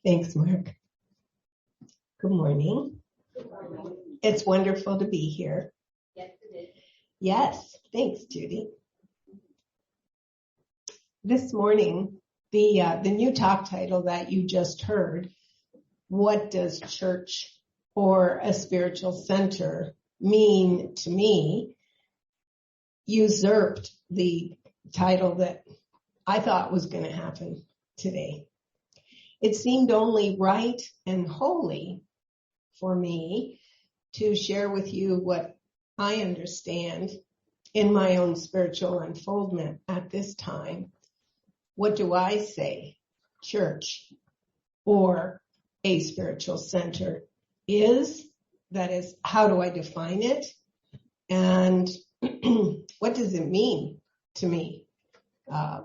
Thanks, Mark. Good morning. Good morning. It's wonderful to be here. Yes, it is. Yes, thanks, Judy. This morning, the new talk title that you just heard, what does church or a spiritual center mean to me, usurped the title that I thought was going to happen today. It seemed only right and holy for me to share with you what I understand in my own spiritual unfoldment at this time. What do I say church or a spiritual center is? That is, how do I define it? And what does it mean to me?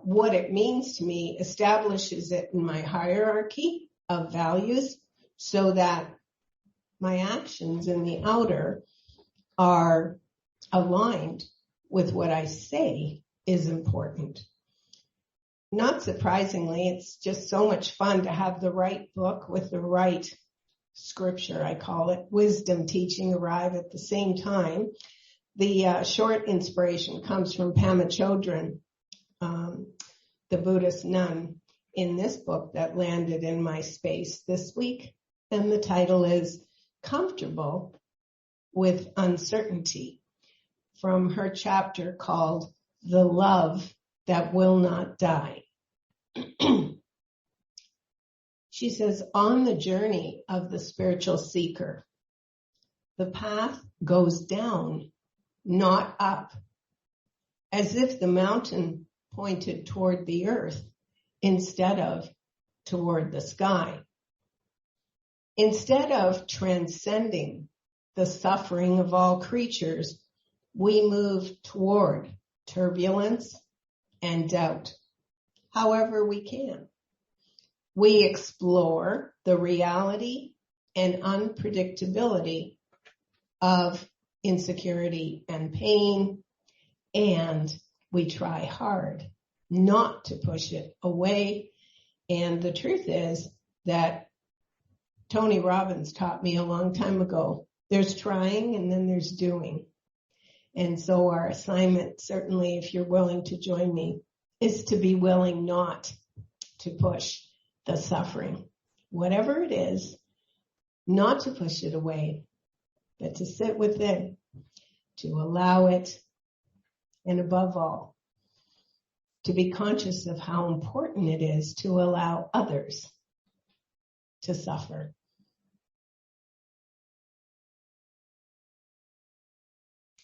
What it means to me establishes it in my hierarchy of values so that my actions in the outer are aligned with what I say is important. Not surprisingly, it's just so much fun to have the right book with the right scripture, I call it, wisdom teaching arrive at the same time. The short inspiration comes from Pema Chodron, the Buddhist nun, in this book that landed in my space this week. And the title is Comfortable with Uncertainty, from her chapter called The Love That Will Not Die. She says, on the journey of the spiritual seeker, the path goes down, not up, as if the mountain pointed toward the earth instead of toward the sky. Instead of transcending the suffering of all creatures, we move toward turbulence and doubt, however we can. We explore the reality and unpredictability of insecurity and pain, and we try hard not to push it away. And the truth is that Tony Robbins taught me a long time ago, there's trying and then there's doing. And so our assignment, certainly if you're willing to join me, is to be willing not to push the suffering, whatever it is, not to push it away, but to sit with it, to allow it, and above all, to be conscious of how important it is to allow others to suffer.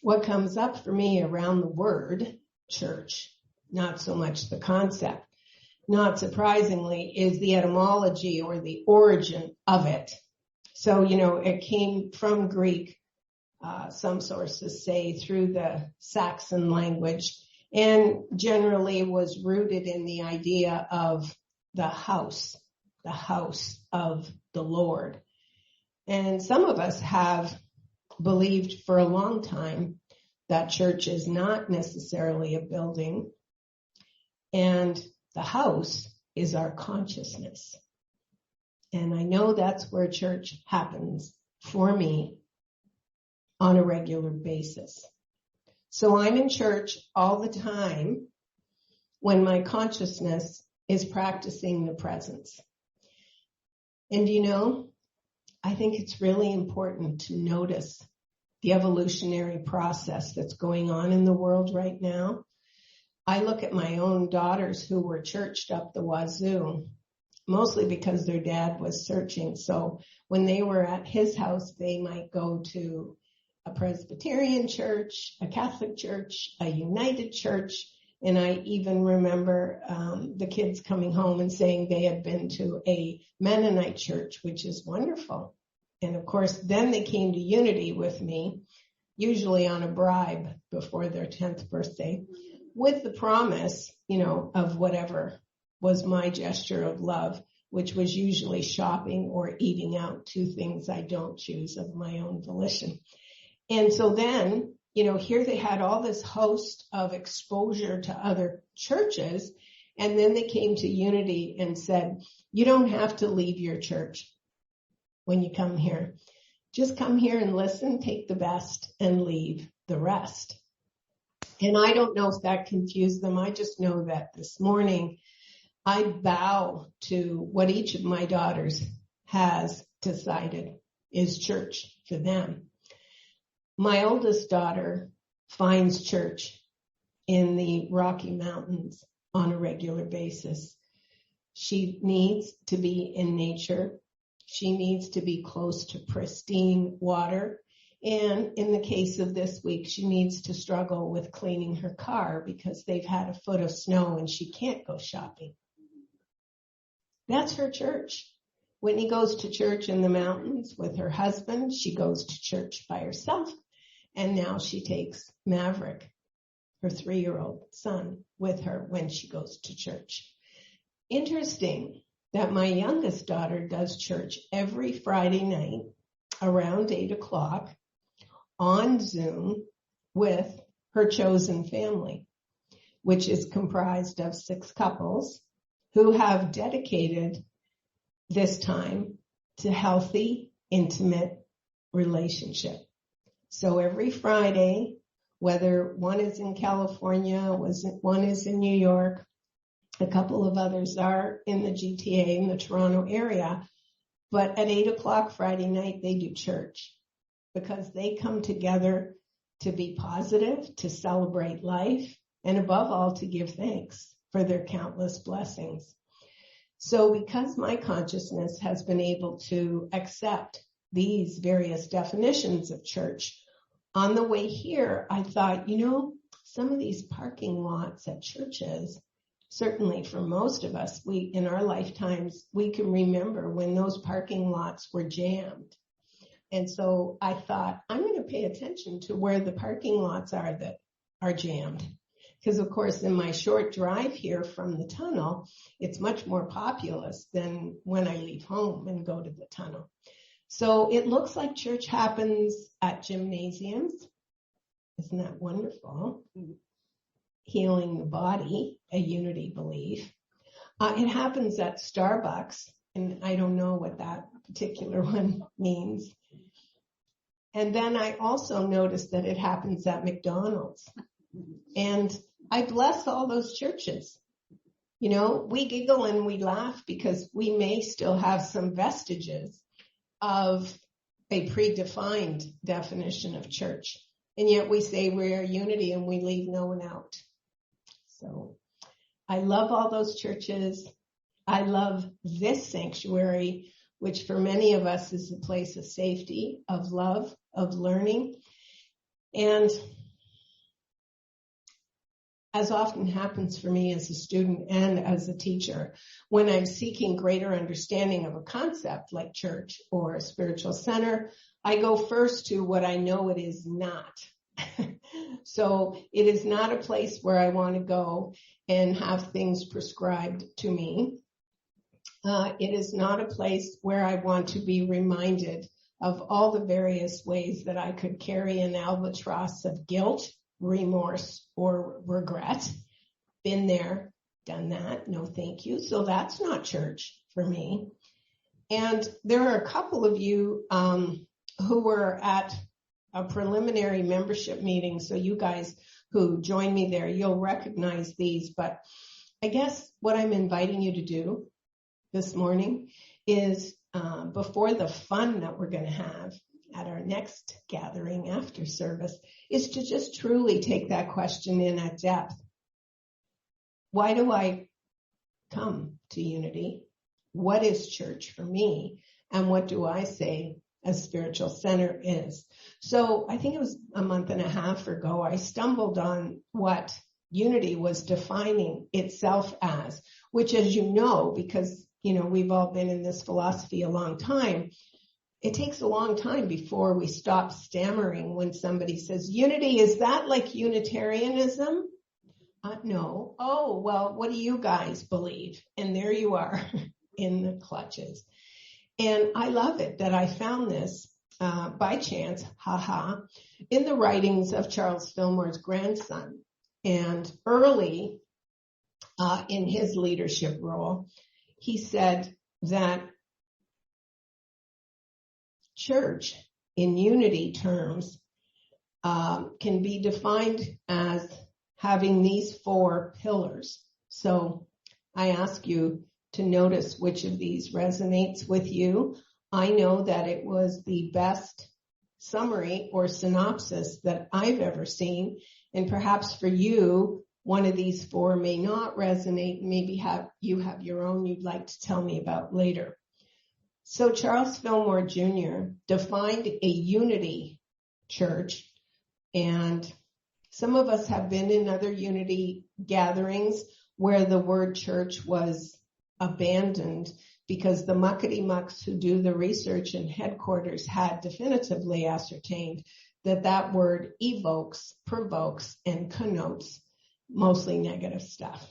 What comes up for me around the word church, not so much the concept, not surprisingly, is the etymology or the origin of it. So, it came from Greek, some sources say, through the Saxon language, and generally was rooted in the idea of the house of the Lord. And some of us have believed for a long time that church is not necessarily a building, and the house is our consciousness. And I know that's where church happens for me on a regular basis. So I'm in church all the time when my consciousness is practicing the presence. And I think it's really important to notice the evolutionary process that's going on in the world right now. I look at my own daughters who were churched up the wazoo, mostly because their dad was searching. So when they were at his house, they might go to a Presbyterian church, a Catholic church, a United church. And I even remember the kids coming home and saying they had been to a Mennonite church, which is wonderful. And of course, then they came to Unity with me, usually on a bribe before their 10th birthday, with the promise, of whatever was my gesture of love, which was usually shopping or eating out, two things I don't choose of my own volition. And so then, here they had all this host of exposure to other churches. And then they came to Unity and said, you don't have to leave your church when you come here. Just come here and listen, take the best, and leave the rest. And I don't know if that confused them. I just know that this morning I bow to what each of my daughters has decided is church for them. My oldest daughter finds church in the Rocky Mountains on a regular basis. She needs to be in nature. She needs to be close to pristine water. And in the case of this week, she needs to struggle with cleaning her car because they've had a foot of snow and she can't go shopping. That's her church. Whitney goes to church in the mountains with her husband. She goes to church by herself. And now she takes Maverick, her 3-year-old son, with her when she goes to church. Interesting that my youngest daughter does church every Friday night around 8:00 on Zoom with her chosen family, which is comprised of 6 couples who have dedicated this time to healthy, intimate relationship. So every Friday, whether one is in California, one is in New York, a couple of others are in the GTA in the Toronto area, but at 8:00 Friday night, they do church because they come together to be positive, to celebrate life, and above all, to give thanks for their countless blessings. So because my consciousness has been able to accept these various definitions of church, on the way here, I thought, some of these parking lots at churches, certainly for most of us, in our lifetimes, we can remember when those parking lots were jammed. And so I thought, I'm going to pay attention to where the parking lots are that are jammed. Because, of course, in my short drive here from the tunnel, it's much more populous than when I leave home and go to the tunnel. So it looks like church happens at gymnasiums. Isn't that wonderful? Healing the body, a Unity belief. It happens at Starbucks, and I don't know what that particular one means. And then I also noticed that it happens at McDonald's. And I bless all those churches. We giggle and we laugh because we may still have some vestiges of a predefined definition of church. And yet we say we are Unity and we leave no one out. So I love all those churches. I love this sanctuary, which for many of us is a place of safety, of love, of learning. And as often happens for me as a student and as a teacher, when I'm seeking greater understanding of a concept like church or a spiritual center, I go first to what I know it is not. So it is not a place where I want to go and have things prescribed to me. It is not a place where I want to be reminded of all the various ways that I could carry an albatross of guilt, remorse, or regret. Been there, done that, no thank you. So that's not church for me. And there are a couple of you who were at a preliminary membership meeting. So you guys who joined me there, you'll recognize these. But I guess what I'm inviting you to do this morning is before the fun that we're going to have at our next gathering after service is to just truly take that question in at depth. Why do I come to Unity? What is church for me? And what do I say a spiritual center is? So I think it was a month and a half ago, I stumbled on what Unity was defining itself as, which, as you know, because, we've all been in this philosophy a long time, it takes a long time before we stop stammering when somebody says, Unity, is that like Unitarianism? No. Oh, well, what do you guys believe? And there you are in the clutches. And I love it that I found this by chance, in the writings of Charles Fillmore's grandson. And early in his leadership role, he said that church in unity terms can be defined as having these 4 pillars. So I ask you to notice which of these resonates with you. I know that it was the best summary or synopsis that I've ever seen, and perhaps for you, one of these 4 may not resonate. Maybe you have your own you'd like to tell me about later. So Charles Fillmore Jr. defined a unity church, and some of us have been in other unity gatherings where the word church was abandoned because the muckety-mucks who do the research in headquarters had definitively ascertained that that word evokes, provokes, and connotes mostly negative stuff.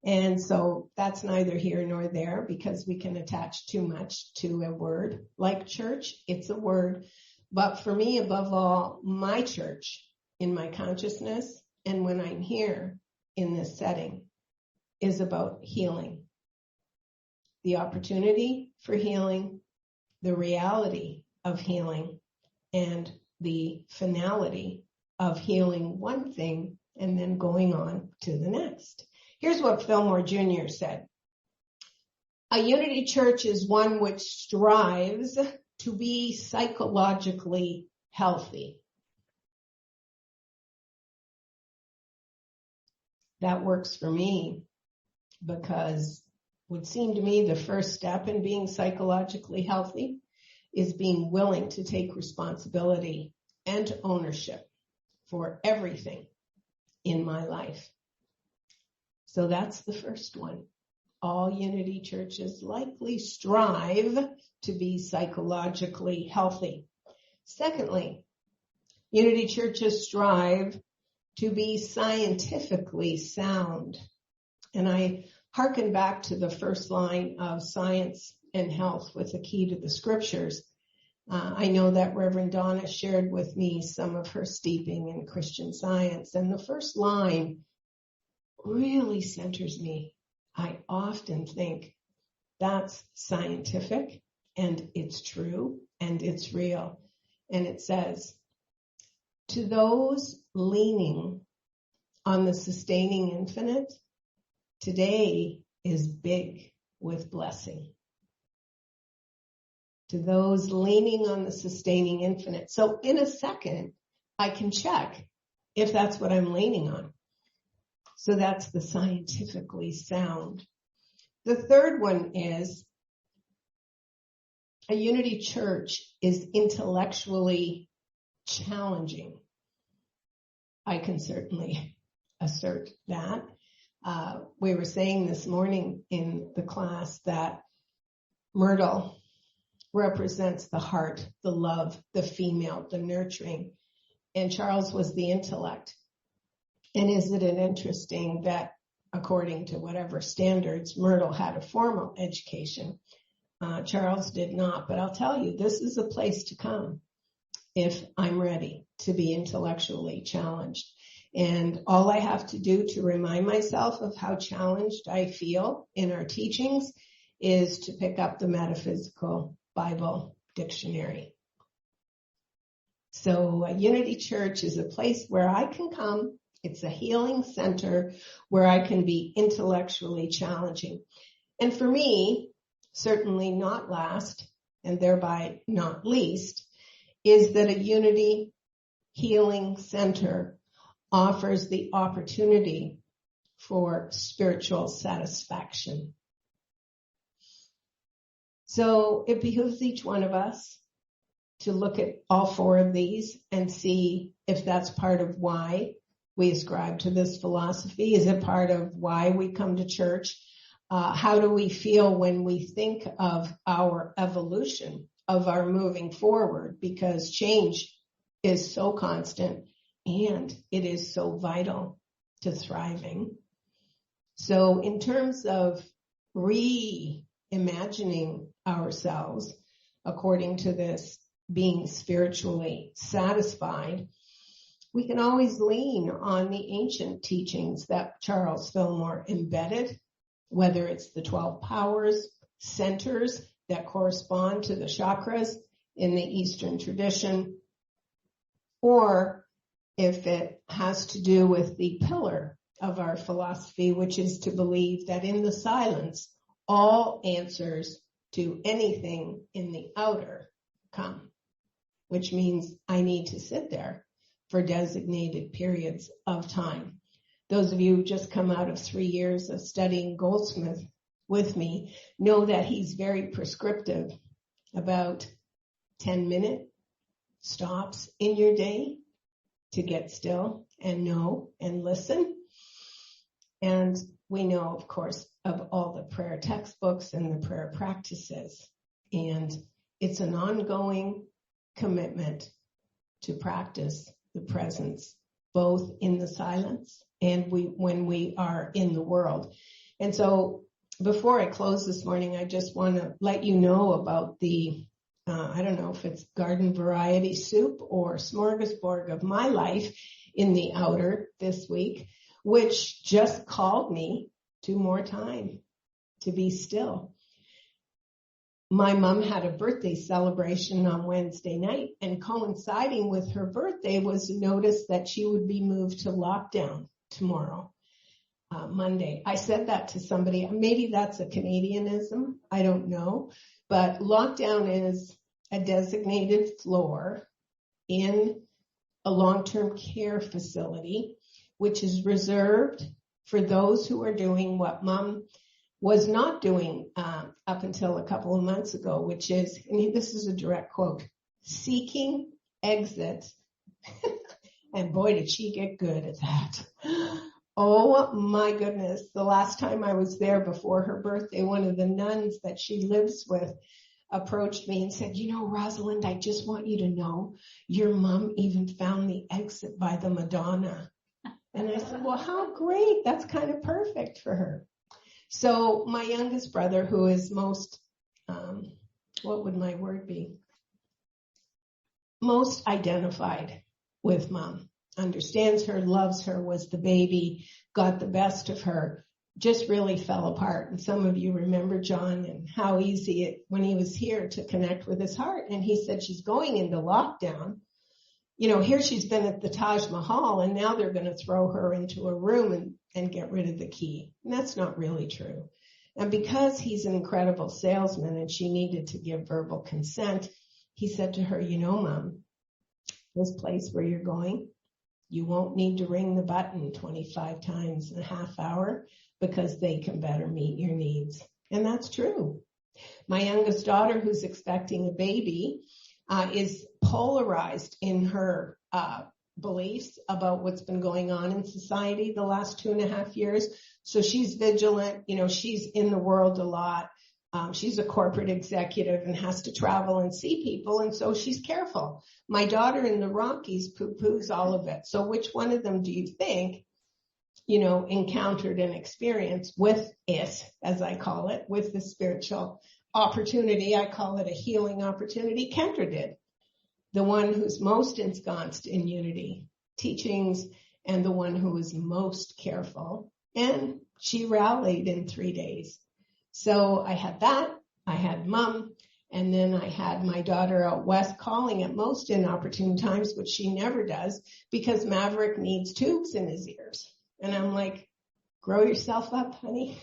And so that's neither here nor there because we can attach too much to a word like church. It's a word. But for me, above all, my church in my consciousness and when I'm here in this setting is about healing. The opportunity for healing, the reality of healing, and the finality of healing one thing and then going on to the next. Here's what Fillmore Jr. said. A unity church is one which strives to be psychologically healthy. That works for me because it would seem to me the first step in being psychologically healthy is being willing to take responsibility and ownership for everything in my life. So that's the first one. All unity churches likely strive to be psychologically healthy. Secondly, unity churches strive to be scientifically sound. And I hearken back to the first line of Science and Health with a Key to the Scriptures. I know that Reverend Donna shared with me some of her steeping in Christian Science. And the first line really centers me. I often think that's scientific and it's true and it's real. And it says, to those leaning on the sustaining infinite, today is big with blessing. To those leaning on the sustaining infinite. So in a second, I can check if that's what I'm leaning on. So that's the scientifically sound. The third one is a unity church is intellectually challenging. I can certainly assert that. We were saying this morning in the class that Myrtle represents the heart, the love, the female, the nurturing, and Charles was the intellect. And isn't it interesting that according to whatever standards, Myrtle had a formal education. Charles did not, but I'll tell you, this is a place to come if I'm ready to be intellectually challenged. And all I have to do to remind myself of how challenged I feel in our teachings is to pick up the Metaphysical Bible Dictionary. So a Unity Church is a place where I can come. It's a healing center where I can be intellectually challenging. And for me, certainly not last, and thereby not least, is that a Unity Healing Center offers the opportunity for spiritual satisfaction. So it behooves each one of us to look at all four of these and see if that's part of why we ascribe to this philosophy. Is it part of why we come to church? How do we feel when we think of our evolution, of our moving forward? Because change is so constant and it is so vital to thriving. So in terms of reimagining ourselves according to this being spiritually satisfied, we can always lean on the ancient teachings that Charles Fillmore embedded, whether it's the 12 powers, centers that correspond to the chakras in the Eastern tradition, or if it has to do with the pillar of our philosophy, which is to believe that in the silence, all answers to anything in the outer come, which means I need to sit there for designated periods of time. Those of you who just come out of 3 years of studying Goldsmith with me know that he's very prescriptive about 10-minute stops in your day to get still and know and listen. And we know, of course, of all the prayer textbooks and the prayer practices. And it's an ongoing commitment to practice the presence, both in the silence and when we are in the world. And so before I close this morning, I just want to let you know about the I don't know if it's garden variety soup or smorgasbord of my life in the outer this week, which just called me to more time to be still. My mom had a birthday celebration on Wednesday night, and coinciding with her birthday was a notice that she would be moved to lockdown tomorrow, Monday. I said that to somebody. Maybe that's a Canadianism. I don't know. But lockdown is a designated floor in a long-term care facility, which is reserved for those who are doing what Mom was not doing up until a couple of months ago, which is, and this is a direct quote, seeking exit. And boy, did she get good at that. Oh my goodness. The last time I was there before her birthday, one of the nuns that she lives with approached me and said, you know, Rosalind, I just want you to know your mom even found the exit by the Madonna. And I said, well, how great. That's kind of perfect for her. So my youngest brother, who is most, what would my word be? Most identified with Mom, understands her, loves her, was the baby, got the best of her, just really fell apart. And some of you remember John and how easy it, when he was here, to connect with his heart. And he said, she's going into lockdown. You know, here she's been at the Taj Mahal, and now they're going to throw her into a room and get rid of the key. And that's not really true. And because he's an incredible salesman and she needed to give verbal consent, he said to her, you know, Mom, this place where you're going, you won't need to ring the button 25 times in a half hour because they can better meet your needs. And that's true. My youngest daughter, who's expecting a baby, is polarized in her beliefs about what's been going on in society the last 2.5 years. So she's vigilant. You know, she's in the world a lot. She's a corporate executive and has to travel and see people. And so she's careful. My daughter in the Rockies poo-poos all of it. So which one of them do you think, you know, encountered an experience with it, as I call it, with the spiritual opportunity? I call it a healing opportunity. Kendra did. The one who's most ensconced in unity teachings and the one who was most careful. And she rallied in 3 days. So I had that, I had Mom, and then I had my daughter out west calling at most inopportune times, which she never does, because Maverick needs tubes in his ears. And I'm like, grow yourself up, honey.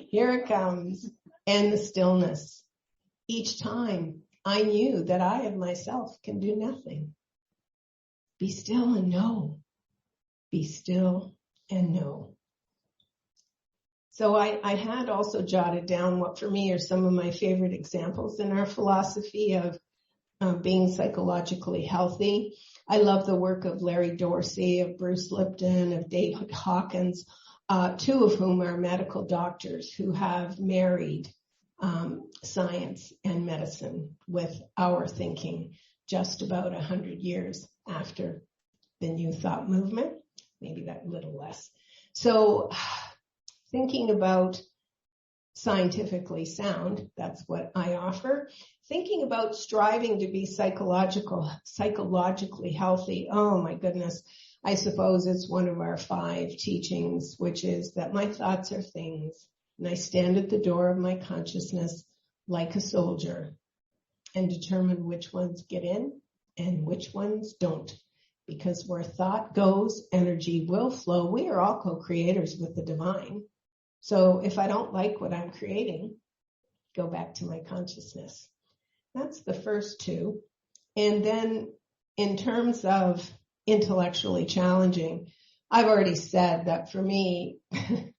Here it comes. And the stillness. Each time I knew that I of myself can do nothing. Be still and know. Be still and know. So I had also jotted down what for me are some of my favorite examples in our philosophy of being psychologically healthy. I love the work of Larry Dorsey, of Bruce Lipton, of David Hawkins, two of whom are medical doctors who have married science and medicine with our thinking just about 100 years after the New Thought movement, maybe that little less. So thinking about scientifically sound. That's what I offer. Thinking about striving to be psychologically healthy. Oh my goodness. I suppose it's one of our 5 teachings, which is that my thoughts are things, and I stand at the door of my consciousness like a soldier and determine which ones get in and which ones don't. Because where thought goes, energy will flow. We are all co-creators with the divine. So if I don't like what I'm creating, go back to my consciousness. That's the first 2. And then in terms of intellectually challenging, I've already said that for me,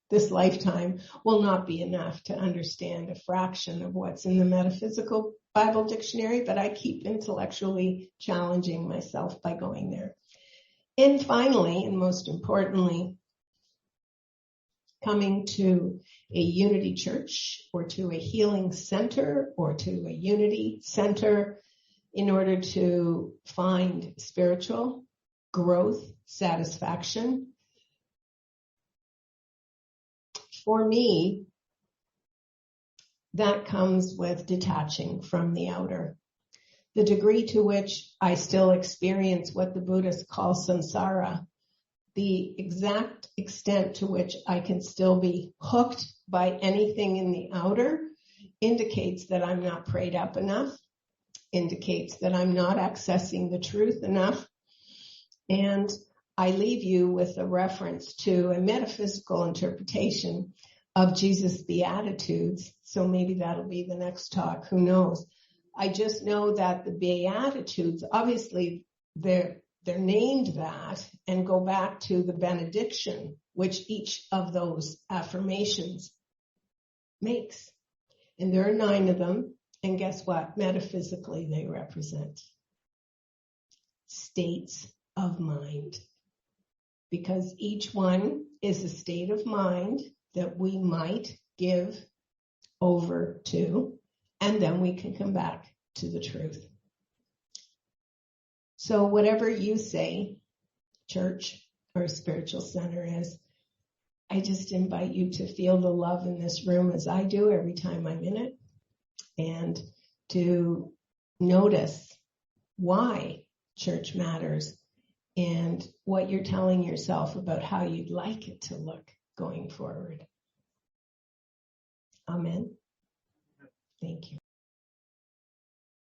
this lifetime will not be enough to understand a fraction of what's in the Metaphysical Bible Dictionary, but I keep intellectually challenging myself by going there. And finally, and most importantly, coming to a unity church or to a healing center or to a unity center in order to find spiritual growth, satisfaction. For me, that comes with detaching from the outer. The degree to which I still experience what the Buddhists call samsara, the exact extent to which I can still be hooked by anything in the outer indicates that I'm not prayed up enough, indicates that I'm not accessing the truth enough. And I leave you with a reference to a metaphysical interpretation of Jesus' Beatitudes. So maybe that'll be the next talk. Who knows? I just know that the Beatitudes, obviously they're named that and go back to the benediction, which each of those affirmations makes. And there are 9 of them. And guess what? Metaphysically, they represent states of mind. Because each one is a state of mind that we might give over to, and then we can come back to the truth. So whatever you say, church or spiritual center is, I just invite you to feel the love in this room as I do every time I'm in it, and to notice why church matters and what you're telling yourself about how you'd like it to look going forward. Amen. Thank you.